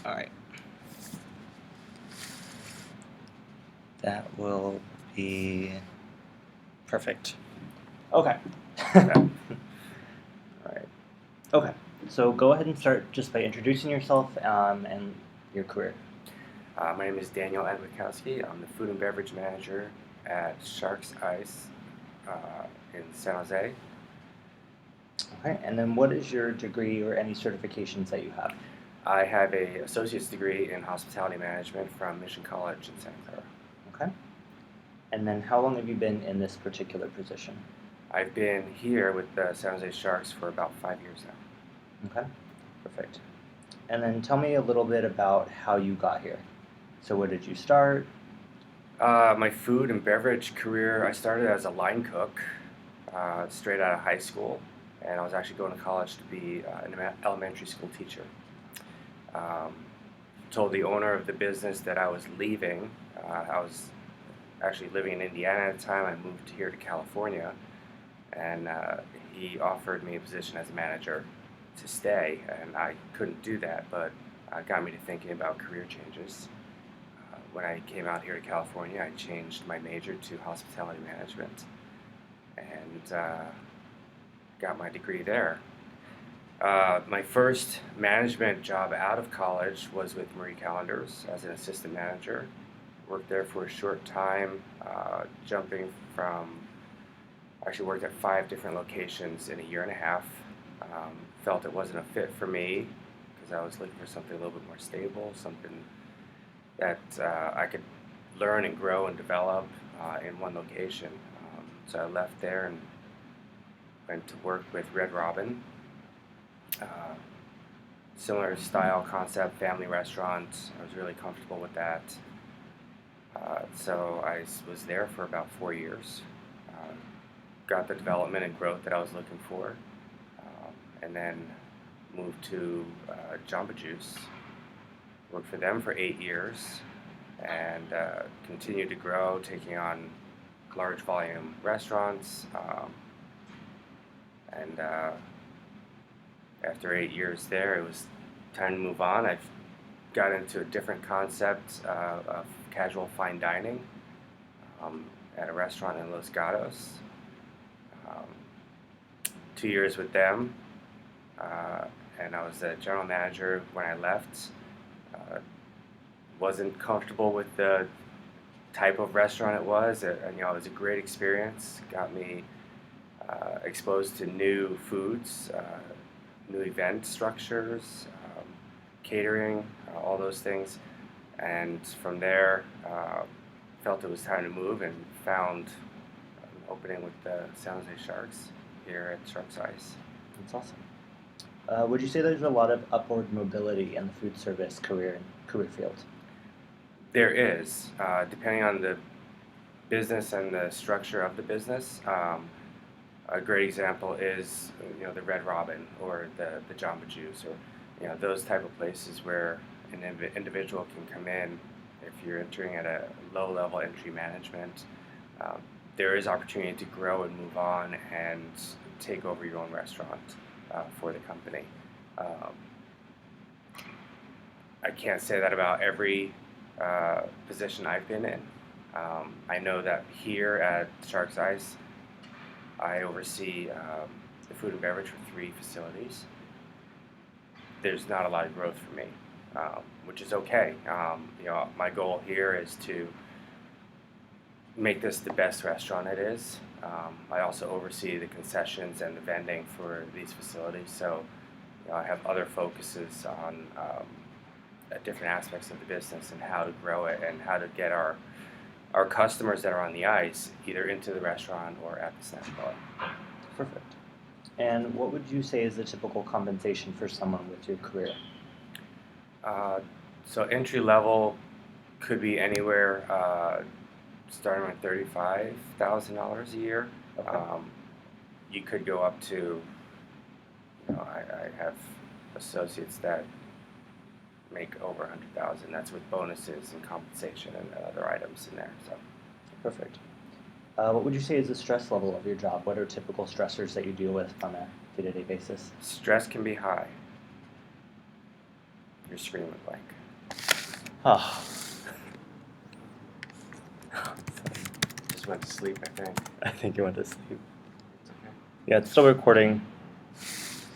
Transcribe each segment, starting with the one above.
All right. That will be perfect. Okay. All right. Okay. So go ahead and start just by introducing yourself and your career. My name is Daniel Anglikowski. I'm the food and beverage manager at Sharks Ice in San Jose. Okay. And then what is your degree or any certifications that you have? I have an associate's degree in hospitality management from Mission College in Santa Clara. Okay. And then how long have you been in this particular position? I've been here with the San Jose Sharks for about 5 years now. Okay. Perfect. And then tell me a little bit about how you got here. So where did you start? My food and beverage career, I started as a line cook straight out of high school, and I was actually going to college to be an elementary school teacher. Told the owner of the business that I was leaving. I was actually living in Indiana at the time. I moved here to California, and he offered me a position as a manager to stay, and I couldn't do that, but it got me to thinking about career changes. When I came out here to California, I changed my major to hospitality management and got my degree there. My first management job out of college was with Marie Callender's as an assistant manager. Worked there for a short time, jumping from, actually worked at 5 different locations in a year and a half. Felt it wasn't a fit for me because I was looking for something a little bit more stable, something that I could learn and grow and develop in one location. So I left there and went to work with Red Robin. Similar style concept, family restaurant. I was really comfortable with that. So I was there for about 4 years. Got the development and growth that I was looking for. And then moved to Jamba Juice. Worked for them for 8 years and continued to grow, taking on large volume restaurants. And after 8 years there, it was time to move on. I've got into a different concept of casual fine dining at a restaurant in Los Gatos. 2 years with them, and I was the general manager when I left. Wasn't comfortable with the type of restaurant it was. It was a great experience. Got me exposed to new foods, new event structures, catering, all those things. And from there, felt it was time to move and found an opening with the San Jose Sharks here at Sharks Ice. That's awesome. Would you say there's a lot of upward mobility in the food service career field? There is, depending on the business and the structure of the business. A great example is the Red Robin or the Jamba Juice, or those type of places where an individual can come in. If you're entering at a low-level entry management, there is opportunity to grow and move on and take over your own restaurant for the company. I can't say that about every position I've been in. I know that here at Sharks Ice, I oversee the food and beverage for 3 facilities. There's not a lot of growth for me, which is okay. My goal here is to make this the best restaurant it is. I also oversee the concessions and the vending for these facilities, so I have other focuses on different aspects of the business and how to grow it and how to get our customers that are on the ice either into the restaurant or at the snack bar. Perfect. And what would you say is the typical compensation for someone with your career? So entry level could be anywhere starting with $35,000 a year. Okay. You could go up to, I have associates that make over $100,000. That's with bonuses and compensation and other items in there. So, perfect. What would you say is the stress level of your job? What are typical stressors that you deal with on a day-to-day basis? Stress can be high. your screen went blank. Oh, Just went to sleep, I think. I think you went to sleep. It's okay. Yeah, it's still recording.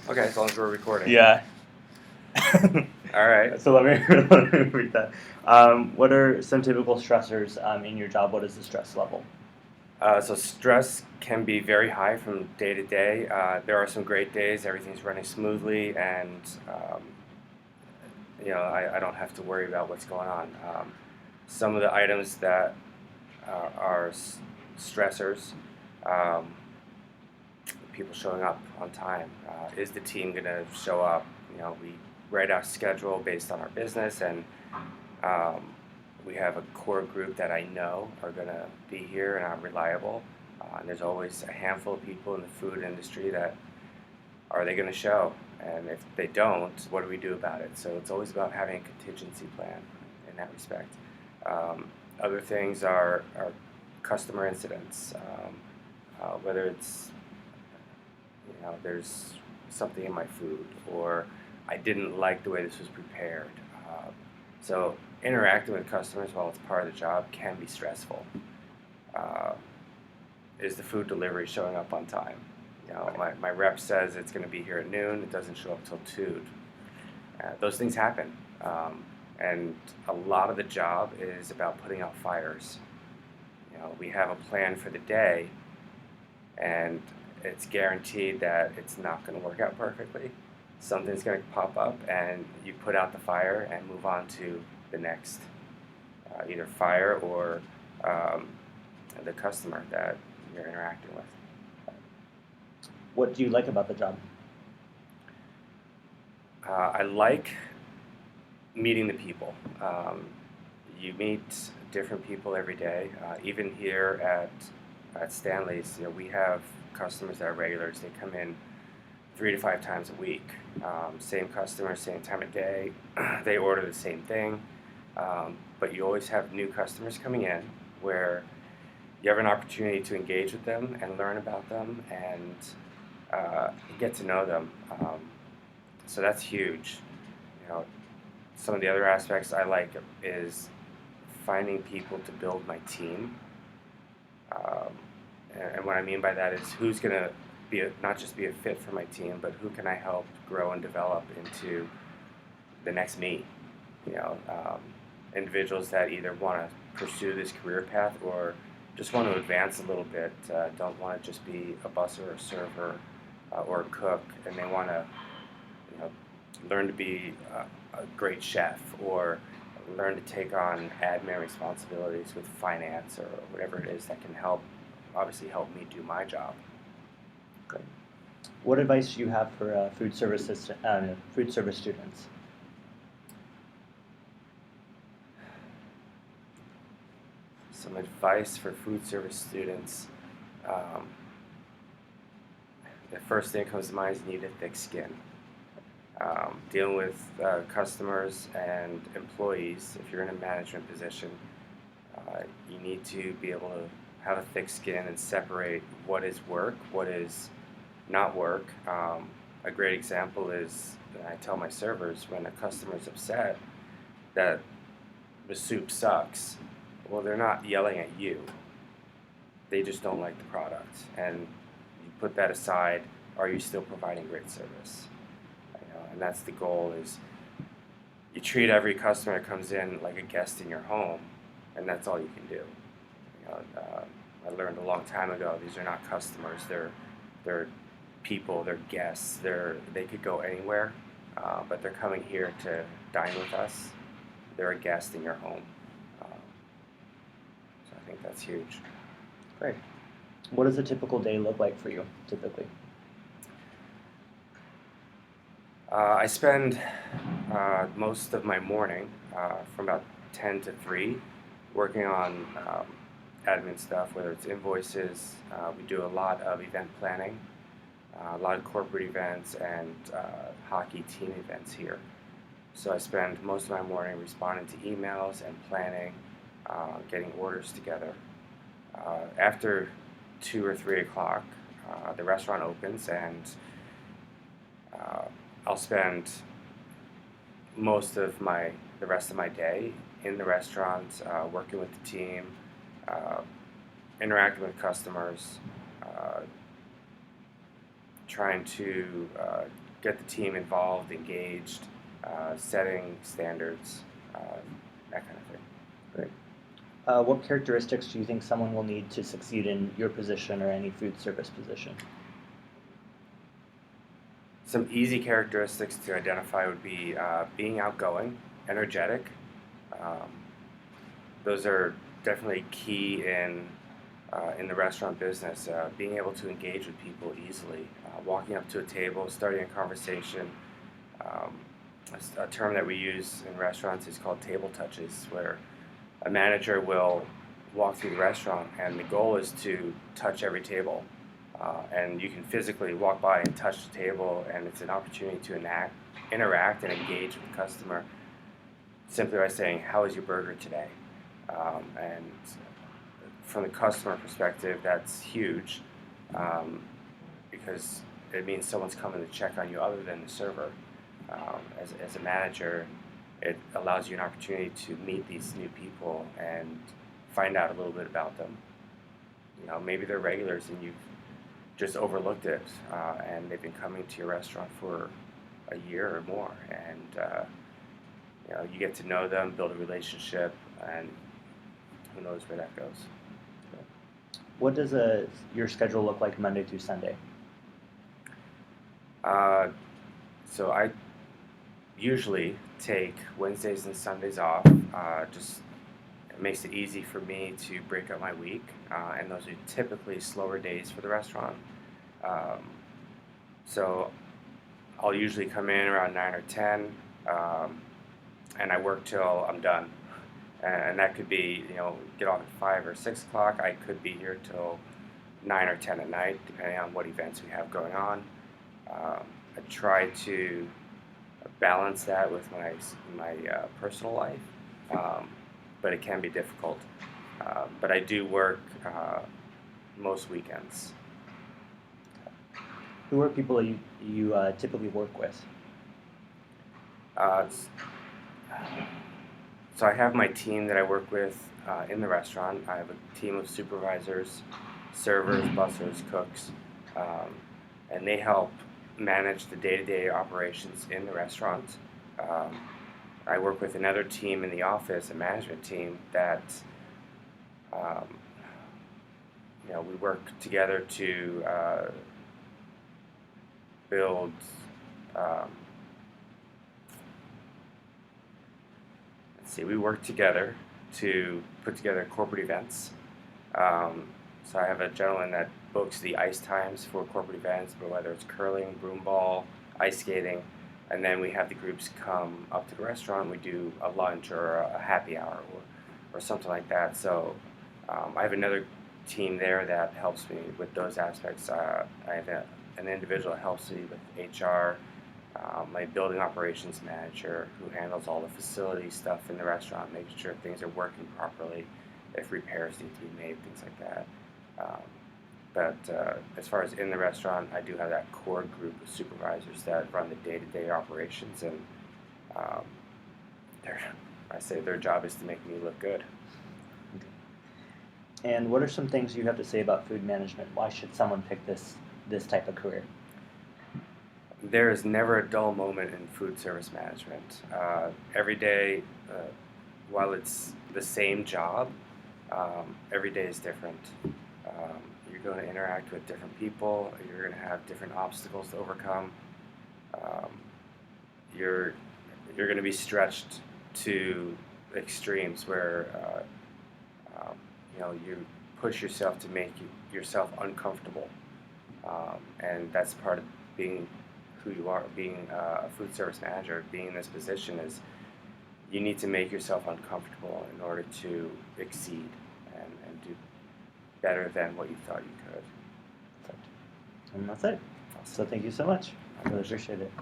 Okay, as long as we're recording. Yeah. All right. So let me read that. What are some typical stressors in your job? What is the stress level? So stress can be very high from day to day. There are some great days, everything's running smoothly, and I don't have to worry about what's going on. Some of the items that are stressors, um, people showing up on time. Is the team going to show up? We write our schedule based on our business, and we have a core group that I know are going to be here and are reliable. And there's always a handful of people in the food industry that are they going to show? And if they don't, what do we do about it? So it's always about having a contingency plan in that respect. Other things are customer incidents, whether it's there's something in my food, or I didn't like the way this was prepared. So interacting with customers while it's part of the job can be stressful. Is the food delivery showing up on time? My rep says it's going to be here at noon. It doesn't show up till 2. Those things happen. And a lot of the job is about putting out fires. We have a plan for the day, and it's guaranteed that it's not going to work out perfectly. Something's going to pop up, and you put out the fire and move on to the next, either fire or the customer that you're interacting with. What do you like about the job? I like meeting the people. You meet different people every day. Even here at Stanley's, we have customers that are regulars. They come in 3 to 5 times a week. Same customer, same time of day. They order the same thing. But you always have new customers coming in where you have an opportunity to engage with them and learn about them and get to know them. So that's huge. Some of the other aspects I like is finding people to build my team. And what I mean by that is who's going to not just be a fit for my team, but who can I help grow and develop into the next me? Individuals that either want to pursue this career path or just want to advance a little bit, don't want to just be a busser or a server or a cook, and they want to learn to be a great chef or learn to take on admin responsibilities with finance or whatever it is that can obviously help me do my job. Great. What advice do you have for food service students? Some advice for food service students. The first thing that comes to mind is you need a thick skin. Dealing with customers and employees, if you're in a management position, you need to be able to have a thick skin and separate what is work, what is not work. A great example is I tell my servers when a customer's upset that the soup sucks. Well, they're not yelling at you. They just don't like the product. And you put that aside, are you still providing great service? And that's the goal is you treat every customer that comes in like a guest in your home, and that's all you can do. I learned a long time ago, these are not customers, they're people, they're guests, they could go anywhere, but they're coming here to dine with us. They're a guest in your home. So I think that's huge. Great. What does a typical day look like for you, typically? I spend most of my morning from about 10 to 3 working on admin stuff, whether it's invoices. We do a lot of event planning, a lot of corporate events and hockey team events here. So I spend most of my morning responding to emails and planning, getting orders together. After 2 or 3 o'clock, the restaurant opens, and I'll spend most of the rest of my day in the restaurant, working with the team, uh, interacting with customers, uh, trying to get the team involved, engaged, setting standards, that kind of thing. Great. What characteristics do you think someone will need to succeed in your position or any food service position? Some easy characteristics to identify would be being outgoing, energetic. Um, those are definitely key in the restaurant business. Being able to engage with people easily, walking up to a table, starting a conversation. Um, a term that we use in restaurants is called table touches, where a manager will walk through the restaurant, and the goal is to touch every table. And you can physically walk by and touch the table, and it's an opportunity to interact and engage with the customer simply by saying, "How is your burger today?" And from the customer perspective, that's huge because it means someone's coming to check on you other than the server. As a manager, it allows you an opportunity to meet these new people and find out a little bit about them. Maybe they're regulars and you've just overlooked it, and they've been coming to your restaurant for a year or more, and you get to know them, build a relationship, and who knows where that goes. What does your schedule look like Monday through Sunday? So I usually take Wednesdays and Sundays off. Just it makes it easy for me to break up my week, and those are typically slower days for the restaurant. So I'll usually come in around 9 or 10, and I work till I'm done. And that could be, get off at 5 or 6 o'clock. I could be here till 9 or 10 at night, depending on what events we have going on. I try to balance that with my personal life, but it can be difficult. But I do work most weekends. Who are people you typically work with? So I have my team that I work with in the restaurant. I have a team of supervisors, servers, bussers, cooks, and they help manage the day-to-day operations in the restaurant. I work with another team in the office, a management team that we work together to build we work together to put together corporate events. So I have a gentleman that books the ice times for corporate events, but whether it's curling, broom ball, ice skating, and then we have the groups come up to the restaurant. We do a lunch or a happy hour or something like that. So I have another team there that helps me with those aspects. I have an individual that helps me with HR, my building operations manager who handles all the facility stuff in the restaurant, making sure things are working properly, if repairs need to be made, things like that. But as far as in the restaurant, I do have that core group of supervisors that run the day-to-day operations, and I say their job is to make me look good. And what are some things you have to say about food management? Why should someone pick this type of career? There is never a dull moment in food service management. Every day, while it's the same job, every day is different. You're going to interact with different people. You're going to have different obstacles to overcome. You're going to be stretched to extremes where you push yourself to make yourself uncomfortable, and that's part of being who you are. Being a food service manager, being in this position is you need to make yourself uncomfortable in order to exceed and do better than what you thought you could. Perfect. And that's it. So thank you so much. I really appreciate it.